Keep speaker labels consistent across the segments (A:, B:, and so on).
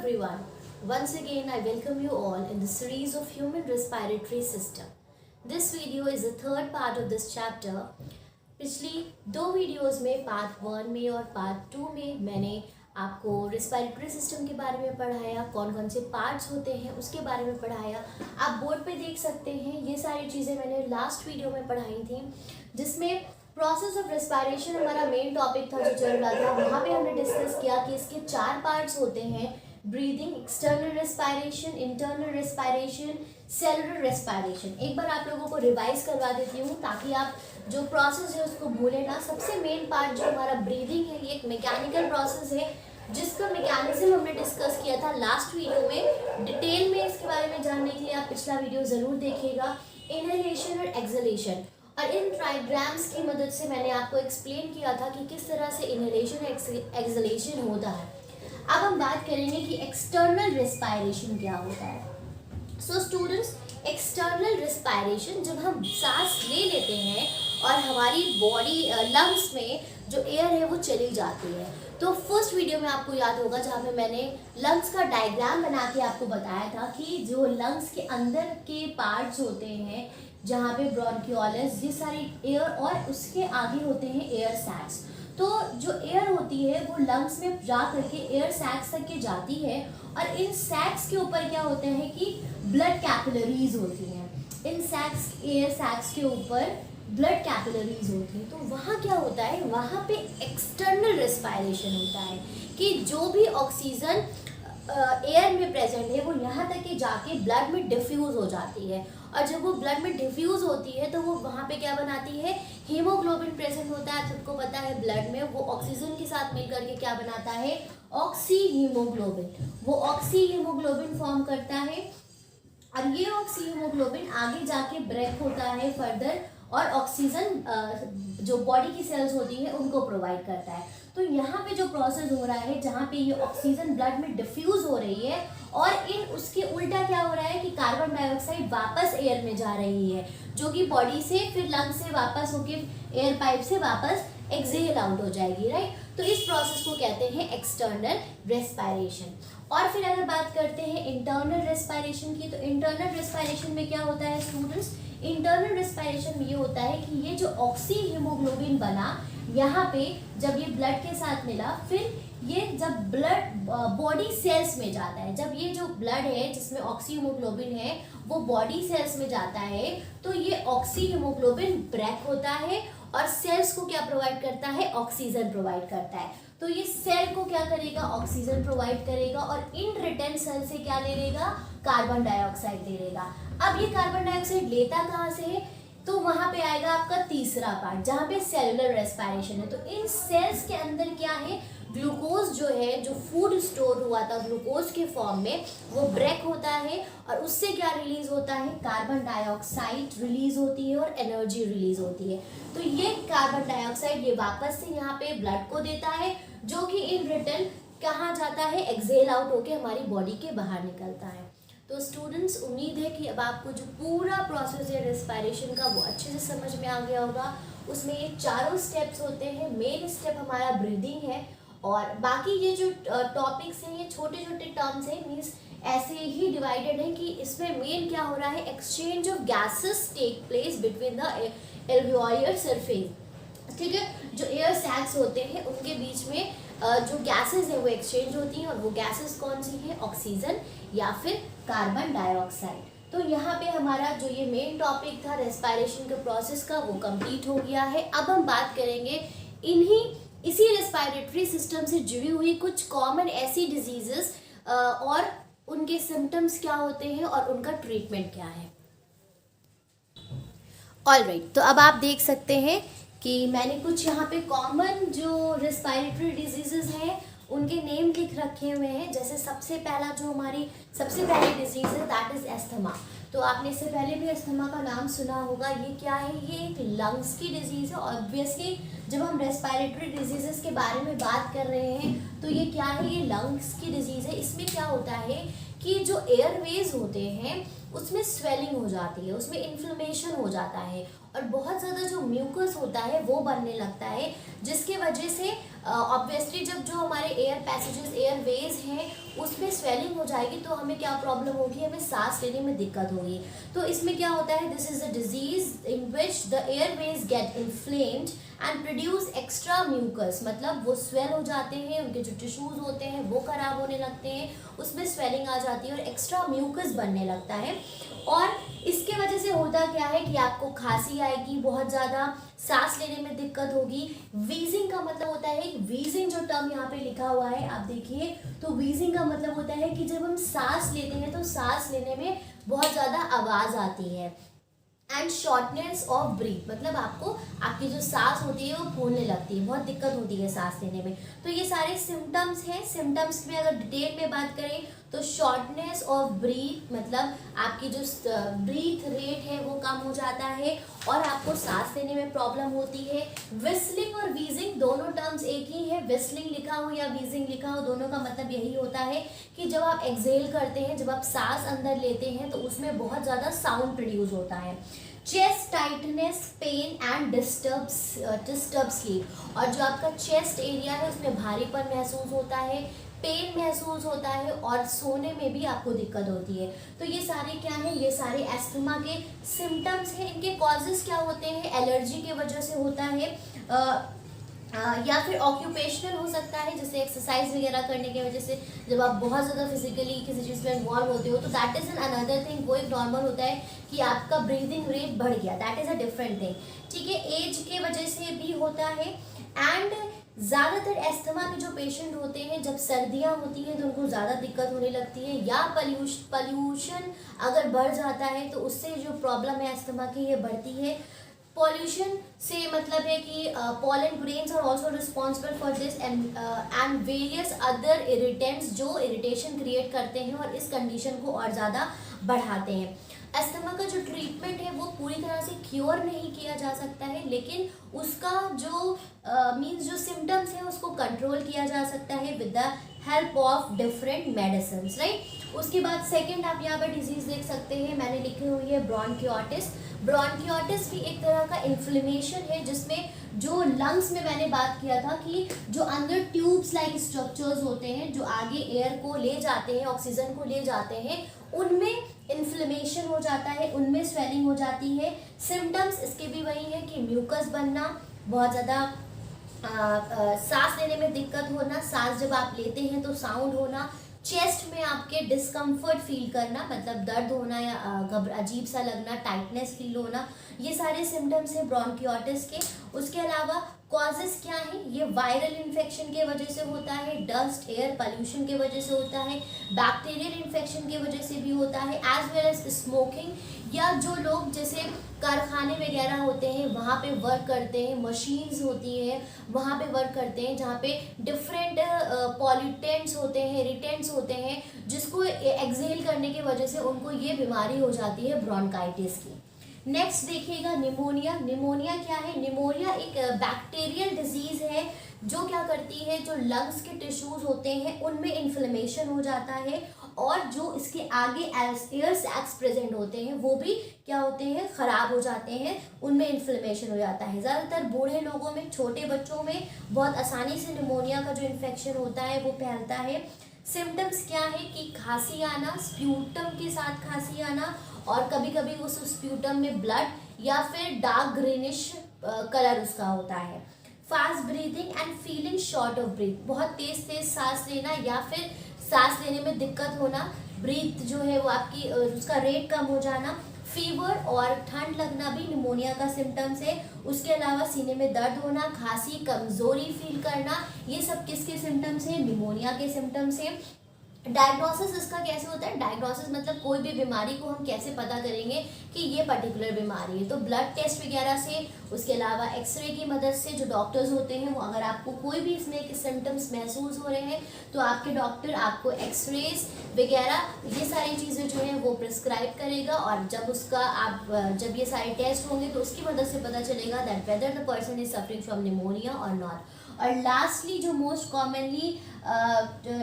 A: everyone. Once again, I welcome you all in the series of human respiratory system. This video is the third part of this chapter. पिछली दो videos में part 1 में और part 2 में मैंने आपको respiratory system के बारे में पढ़ाया, कौन कौन से पार्ट्स होते हैं उसके बारे में पढ़ाया। आप बोर्ड पे देख सकते हैं ये सारी चीज़ें मैंने लास्ट वीडियो में पढ़ाई थी, जिसमें प्रोसेस ऑफ रेस्पिरेशन हमारा मेन टॉपिक था जो चल रहा था। वहाँ पे हमने डिस्कस किया कि इसके 4 पार्ट्स होते हैं: breathing, external respiration, internal respiration, cellular respiration. एक बार आप लोगों को रिवाइज करवा देती हूँ ताकि आप जो प्रोसेस है उसको भूले ना। सबसे मेन पार्ट जो हमारा ब्रीदिंग है, ये एक मैकेनिकल प्रोसेस है जिसका मैकेनिज्म हमने डिस्कस किया था लास्ट वीडियो में। डिटेल में इसके बारे में जानने के लिए आप पिछला वीडियो ज़रूर देखिएगा। इनहेलेशन और एक्सहेलेशन, और इन ट्राइग्राम्स की मदद से मैंने आपको एक्सप्लेन किया था कि किस तरह से इनहेलेशन और एक्सहेलेशन होता है। अब हम बात करेंगे कि एक्सटर्नल रेस्पिरेशन क्या होता है। सो स्टूडेंट्स, एक्सटर्नल रेस्पिरेशन जब हम सांस ले लेते हैं और हमारी बॉडी लंग्स में जो एयर है वो चली जाती है। तो फर्स्ट वीडियो में आपको याद होगा जहाँ पे मैंने लंग्स का डायग्राम बना के आपको बताया था कि जो लंग्स के अंदर के पार्ट्स होते हैं, जहाँ पे ब्रोंकियोलस, ये सारी एयर, और उसके आगे होते हैं एयर सैक्स। तो जो एयर होती है वो लंग्स में जा करके एयर सैक्स तक के जाती है, और इन सैक्स के ऊपर क्या होते हैं कि ब्लड कैपिलरीज होती हैं। इन सैक्स, एयर सैक्स के ऊपर ब्लड कैपिलरीज होती हैं। तो वहाँ क्या होता है, वहाँ पे एक्सटर्नल रेस्पिरेशन होता है कि जो भी ऑक्सीजन एयर में प्रेजेंट है वो यहाँ तक के जाके ब्लड में डिफ्यूज़ हो जाती है, और जब वो ब्लड में डिफ्यूज़ होती है तो वो वहाँ पे क्या बनाती है, हीमोग्लोबिन प्रेजेंट होता है। सबको पता है ब्लड में वो ऑक्सीजन के साथ मिलकर के क्या बनाता है, ऑक्सी हीमोग्लोबिन। वो ऑक्सी हीमोग्लोबिन फॉर्म करता है, और ये ऑक्सी हीमोग्लोबिन आगे जाके ब्रेक होता है फर्दर, और ऑक्सीजन जो बॉडी की सेल्स होती है उनको प्रोवाइड करता है। तो यहाँ पे जो प्रोसेस हो रहा है, जहाँ पे ये ऑक्सीजन ब्लड में डिफ्यूज हो रही है, और उसके उल्टा क्या हो रहा है कि कार्बन डाइऑक्साइड वापस एयर में जा रही है, जो कि बॉडी से फिर लंग से वापस होके एयर पाइप से वापस एक्सहेल आउट हो जाएगी, राइट। तो इस प्रोसेस को कहते हैं एक्सटर्नल रेस्पिरेशन। और फिर अगर बात करते हैं इंटरनल रेस्पिरेशन की, तो इंटरनल रेस्पिरेशन में क्या होता है स्टूडेंट्स, इंटरनल रेस्पिरेशन में ये होता है कि ये जो ऑक्सी हीमोग्लोबिन बना यहाँ पे, जब ये ब्लड के साथ मिला, फिर ये जब ब्लड बॉडी सेल्स में जाता है, जब ये जो ब्लड है जिसमें ऑक्सी हीमोग्लोबिन है वो बॉडी सेल्स में जाता है, तो ये ऑक्सी हीमोग्लोबिन ब्रेक होता है और सेल्स को क्या प्रोवाइड करता है, ऑक्सीजन प्रोवाइड करता है। तो ये सेल को क्या करेगा, ऑक्सीजन प्रोवाइड करेगा, और इन रिटर्न सेल से क्या ले लेगा, कार्बन डाइऑक्साइड ले लेगा। अब ये कार्बन डाइऑक्साइड लेता कहाँ से है, तो वहां पे आएगा आपका तीसरा पार्ट जहाँ पे सेलुलर रेस्पिरेशन है। तो इन सेल्स के अंदर क्या है, ग्लूकोज जो है, जो फूड स्टोर हुआ था ग्लूकोज के फॉर्म में, वो ब्रेक होता है, और उससे क्या रिलीज होता है, कार्बन डाइऑक्साइड रिलीज होती है और एनर्जी रिलीज होती है। तो ये कार्बन डाइऑक्साइड ये वापस से यहाँ पे ब्लड को देता है, जो कि इन रिटर्न कहाँ जाता है, एक्सहेल आउट होके हमारी बॉडी के बाहर निकलता है। तो स्टूडेंट्स, उम्मीद है कि अब आपको जो पूरा प्रोसेस है रेस्पिरेशन का वो अच्छे से समझ में आ गया होगा। उसमें ये चारों स्टेप्स होते हैं। मेन स्टेप हमारा ब्रीदिंग है, और बाकी ये जो टॉपिक्स हैं ये छोटे छोटे टर्म्स हैं, मीन्स ऐसे ही डिवाइडेड है कि इसमें मेन क्या हो रहा है, exchange of gases take place between the alveolar surface. ठीक है, जो एयर सैक्स होते हैं उनके बीच में जो गैसेस है वो एक्सचेंज होती हैं, और वो गैसेस कौन सी हैं, ऑक्सीजन या फिर कार्बन डाइऑक्साइड। तो यहाँ पे हमारा जो ये मेन टॉपिक था रेस्पिरेशन के प्रोसेस का वो कंप्लीट हो गया है। अब हम बात करेंगे इसी रेस्पिरेटरी सिस्टम से जुड़ी हुई कुछ कॉमन ऐसी डिजीजेस और उनके सिम्टम्स क्या होते हैं और उनका ट्रीटमेंट क्या है। ऑलराइट, तो अब आप देख सकते हैं कि मैंने कुछ यहाँ पे कॉमन जो रेस्पिरेटरी डिजीजेस हैं उनके नेम लिख रखे हुए हैं। जैसे सबसे पहला जो हमारी सबसे पहली डिजीज है दैट इज एस्थमा। तो आपने इससे पहले भी अस्थमा का नाम सुना होगा। ये क्या है, ये एक लंग्स की डिजीज़ है। ऑब्वियसली जब हम रेस्पिरेटरी डिजीज़ेस के बारे में बात कर रहे हैं तो ये क्या है, ये लंग्स की डिजीज़ है। इसमें क्या होता है कि जो एयरवेज होते हैं उसमें स्वेलिंग हो जाती है, उसमें इन्फ्लेमेशन हो जाता है, और बहुत ज़्यादा जो म्यूकस होता है वो बनने लगता है, जिसके वजह से ऑब्वियसली जब जो हमारे एयर पैसेजेस एयर वेज हैं उसमें स्वेलिंग हो जाएगी तो हमें क्या प्रॉब्लम होगी, हमें सांस लेने में दिक्कत होगी। तो इसमें क्या होता है, this is a disease in which the airways get inflamed and produce extra mucus, मतलब वो स्वेल हो जाते हैं, उनके जो टिश्यूज होते हैं वो खराब होने लगते हैं, उसमें स्वेलिंग आ जाती है और एक्स्ट्रा म्यूकस बनने लगता है। और इसके वजह से होता क्या है कि आपको खांसी आएगी, बहुत ज़्यादा सांस लेने में दिक्कत होगी। वीजिंग का मतलब होता है, वीजिंग जो टर्म यहाँ पे लिखा हुआ है आप देखिए, तो वीजिंग का मतलब होता है कि जब हम सांस लेते हैं तो सांस लेने में बहुत ज़्यादा आवाज़ आती है। एंड शॉर्टनेस ऑफ ब्रीथ, मतलब आपको आपकी जो सांस होती है वो फूलने लगती है, बहुत दिक्कत होती है सांस लेने में। तो ये सारे सिम्टम्स हैं। सिम्टम्स में अगर डिटेल में बात करें तो शॉर्टनेस ऑफ ब्रीथ, मतलब आपकी जो ब्रीथ रेट है वो कम हो जाता है और आपको सांस लेने में प्रॉब्लम होती है। विस्लिंग और वीजिंग दोनों टर्म्स एक ही है, विस्लिंग लिखा हो या वीजिंग लिखा हो, दोनों का मतलब यही होता है कि जब आप एक्सहेल करते हैं, जब आप सांस अंदर लेते हैं तो उसमें बहुत ज़्यादा साउंड प्रोड्यूस होता है। Chest tightness, pain and disturb sleep, और जो आपका चेस्ट एरिया है उसमें भारीपन महसूस होता है, पेन महसूस होता है और सोने में भी आपको दिक्कत होती है। तो ये सारे क्या है, ये सारे एस्थमा के सिम्टम्स हैं। इनके कॉजेज क्या होते हैं, एलर्जी के वजह से होता है, या फिर ऑक्यूपेशनल हो सकता है, जैसे एक्सरसाइज वगैरह करने की वजह से जब आप बहुत ज़्यादा फिजिकली किसी चीज़ में इन्वॉल्व होते हो तो that is an another thing. वो एक नॉर्मल होता है कि आपका ब्रीदिंग रेट बढ़ गया, that is a different thing, ठीक है। एज के वजह से भी होता है। एंड ज़्यादातर एस्थमा के जो पेशेंट होते हैं, जब सर्दियाँ होती हैं तो उनको ज़्यादा दिक्कत होने लगती है, या पॉल्यूशन अगर बढ़ जाता है तो उससे जो प्रॉब्लम है एस्थमा की ये बढ़ती है। पॉल्यूशन से मतलब है कि pollen grains are also responsible for this and various other irritants जो इरिटेशन क्रिएट करते हैं और इस कंडीशन को और ज़्यादा बढ़ाते हैं। अस्थमा का जो ट्रीटमेंट है वो पूरी तरह से क्योर नहीं किया जा सकता है, लेकिन उसका जो मीन्स जो सिम्टम्स है उसको कंट्रोल किया जा सकता है with the help of different medicine, right. उसके बाद सेकेंड आप यहाँ पर डिजीज देख सकते हैं, मैंने लिखी हुई है ब्रोंकियोटिस। ब्रोंकियोटिस भी एक तरह का इन्फ्लेमेशन है जिसमें जो लंग्स में मैंने बात किया था कि जो अंदर ट्यूब्स लाइक स्ट्रक्चर्स होते हैं जो आगे एयर को ले जाते हैं, ऑक्सीजन को ले जाते हैं, उनमें इन्फ्लेमेशन हो जाता है, उनमें स्वेलिंग हो जाती है। सिम्टम्स इसके भी वही है कि म्यूकस बनना, बहुत ज़्यादा सांस लेने में दिक्कत होना, सांस जब आप लेते हैं तो साउंड होना, चेस्ट में आपके डिस्कम्फर्ट फील करना, मतलब दर्द होना या अजीब सा लगना, टाइटनेस फील होना, ये सारे सिम्टम्स हैं ब्रोंकियोटिस के। उसके अलावा कॉजेस क्या है, ये वायरल इन्फेक्शन के वजह से होता है, डस्ट एयर पॉल्यूशन के वजह से होता है, बैक्टीरियल इन्फेक्शन की वजह से भी होता है, एज वेल एज स्मोकिंग, या जो लोग जैसे कारखाने वगैरह होते हैं वहाँ पे वर्क करते हैं, मशीन्स होती हैं वहाँ पे वर्क करते हैं जहाँ पे डिफरेंट पॉल्यूटेंट्स होते हैं, इरिटेंट्स होते हैं, जिसको एक्सहेल करने की वजह से उनको ये बीमारी हो जाती है ब्रोंकाइटिस की। नेक्स्ट देखिएगा निमोनिया। निमोनिया क्या है, निमोनिया एक बैक्टीरियल डिजीज है जो क्या करती है, जो लंग्स के टिश्यूज होते हैं उनमें इन्फ्लेमेशन हो जाता है और जो इसके आगे एयर सैक्स प्रेजेंट होते हैं वो भी क्या होते हैं, ख़राब हो जाते हैं, उनमें इन्फ्लेमेशन हो जाता है। ज़्यादातर बूढ़े लोगों में, छोटे बच्चों में बहुत आसानी से निमोनिया का जो इन्फेक्शन होता है वो फैलता है। सिम्टम्स क्या है कि खांसी आना, स्प्यूटम के साथ खांसी आना, और कभी कभी उस स्प्यूटम में ब्लड या फिर डार्क ग्रीनिश कलर उसका होता है। Fast breathing and feeling short of breath, बहुत तेज तेज सांस लेना या फिर सांस लेने में दिक्कत होना, ब्रीथ जो है वो आपकी उसका रेट कम हो जाना, फीवर और ठंड लगना भी निमोनिया का सिम्टम्स है। उसके अलावा सीने में दर्द होना, खांसी, कमजोरी फील करना, ये सब किसके सिम्टम्स हैं, निमोनिया के सिम्टम्स हैं। डायग्नोसिस इसका कैसे होता है, डायग्नोसिस मतलब कोई भी बीमारी को हम कैसे पता करेंगे कि ये पर्टिकुलर बीमारी है, तो ब्लड टेस्ट वगैरह से, उसके अलावा एक्सरे की मदद से जो डॉक्टर्स होते हैं वो अगर आपको कोई भी इसमें सिम्टम्स महसूस हो रहे हैं तो आपके डॉक्टर आपको एक्सरेज वगैरह ये सारी चीज़ें जो हैं वो प्रिस्क्राइब करेगा, और जब उसका आप जब ये सारे टेस्ट होंगे तो उसकी मदद से पता चलेगा that whether the person is suffering from pneumonia और नॉट। और लास्टली जो मोस्ट कॉमनली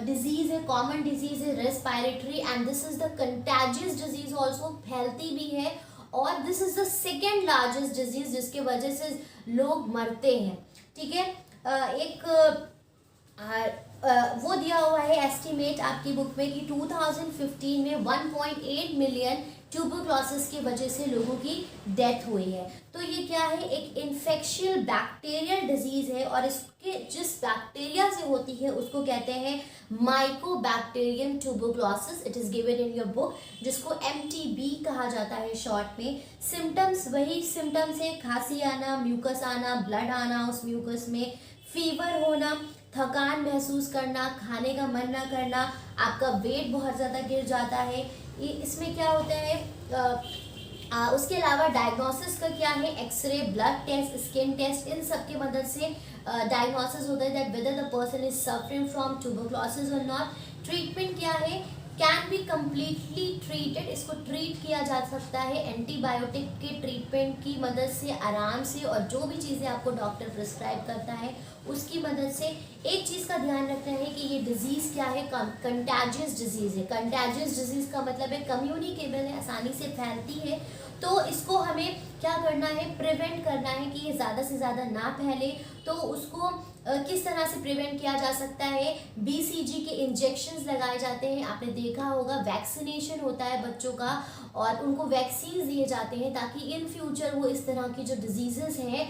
A: डिजीज है, कॉमन डिजीज है respiratory, and this is the contagious disease also, फैलती भी है, और this is the second largest disease जिसके वजह से लोग मरते हैं, ठीक है। एक वो दिया हुआ है एस्टिमेट आपकी बुक में कि 2015 में 1.8 मिलियन ट्यूबरक्लोसिस की वजह से लोगों की डेथ हुई है। तो ये क्या है, एक इन्फेक्शियल बैक्टीरियल डिजीज है और इसके जिस बैक्टीरिया से होती है उसको कहते हैं Mycobacterium tuberculosis. It is given in your book, जिसको MTB कहा जाता है शॉर्ट में। सिम्टम्स वही सिम्टम्स है, खांसी आना, म्यूकस आना, ब्लड आना उस म्यूकस में, फीवर होना, थकान महसूस करना, खाने का मन ना करना, आपका वेट बहुत ज़्यादा गिर जाता है। इसमें क्या होता है, उसके अलावा डायग्नोसिस का क्या है, x ray, blood test, skin test, इन सब की मदद से डायग्नोसिस होता है that whether the person is suffering from tuberculosis और नॉट। ट्रीटमेंट क्या है, कैन बी कम्प्लीटली ट्रीटेड, इसको ट्रीट किया जा सकता है एंटीबायोटिक के ट्रीटमेंट की मदद से आराम से, और जो भी चीज़ें आपको डॉक्टर प्रिस्क्राइब करता है उसकी मदद से। एक चीज़ का ध्यान रखना है कि ये डिजीज़ क्या है, कंटैजियस डिजीज़ है। कंटैजियस डिजीज़ का मतलब है कम्युनिकेबल है, आसानी से फैलती है। तो इसको हमें क्या करना है, प्रिवेंट करना है कि ये ज़्यादा से ज़्यादा ना फैले। तो उसको किस तरह से प्रिवेंट किया जा सकता है, BCG के इंजेक्शंस लगाए जाते हैं। आपने देखा होगा वैक्सीनेशन होता है बच्चों का और उनको वैक्सीन दिए जाते हैं ताकि इन फ्यूचर वो इस तरह की जो डिजीज़ेस हैं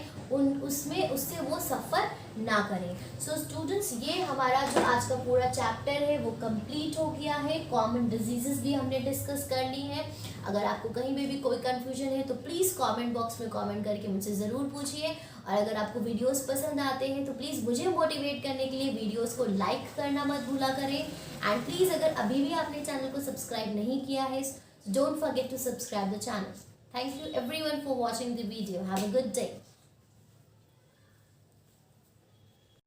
A: उससे वो सफ़र ना करें। सो स्टूडेंट्स, ये हमारा जो आज का पूरा चैप्टर है वो कंप्लीट हो गया है। कॉमन डिजीज़ेस भी हमने डिस्कस कर ली हैं। अगर आपको कहीं पे भी कोई कन्फ्यूजन है तो प्लीज़ कमेंट बॉक्स में कमेंट करके मुझसे ज़रूर पूछिए। और अगर आपको वीडियोस पसंद आते हैं तो प्लीज़ मुझे मोटिवेट करने के लिए वीडियोस को लाइक करना मत भूला करें। एंड प्लीज़ अगर अभी भी आपने चैनल को सब्सक्राइब नहीं किया है, don't forget to subscribe the channel. Thank you everyone for watching the video. Have a good day.